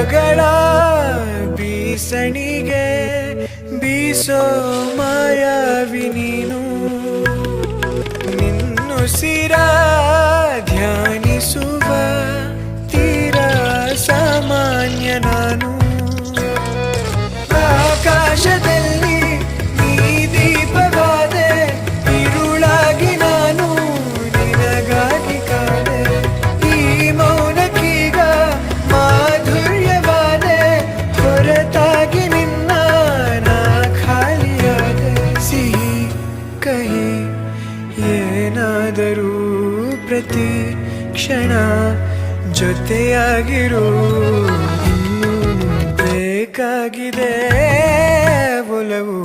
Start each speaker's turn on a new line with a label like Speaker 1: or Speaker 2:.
Speaker 1: ಮೋಡಗಳ ಬೀಸಣಿಗೆ ಬೀಸೋ ಮಾಯಾವಿ ನೀನು ನಿನ್ನುಸಿರ ಧ್ಯಾನಿಸುವ ತೀರಾ ಸಾಮಾನ್ಯ ನಾನು ಆಕಾಶದಲ್ಲಿ ನೀ ದೀಪವಾದೆ ഇരുಳಾಗಿ ನಾನು ನಿನಗಾಗಿ ಕಾದೆ ಈ ಮೌನಕ್ಕೀಗ ಮಾಧುರ್ಯವಾದೆ ಹೊರತಾಗಿ ನಿನ್ನ ನಾ ಖಾಲಿಯಾದೆ ಸಿಹಿ ಕಹಿ ಏನಾದರೂ ಪ್ರತಿ ಕ್ಷಣ ಜೊತೆಯಾಗಿರು ಇನ್ನು ಬೇಕಾಗಿದೆ ಒಲವು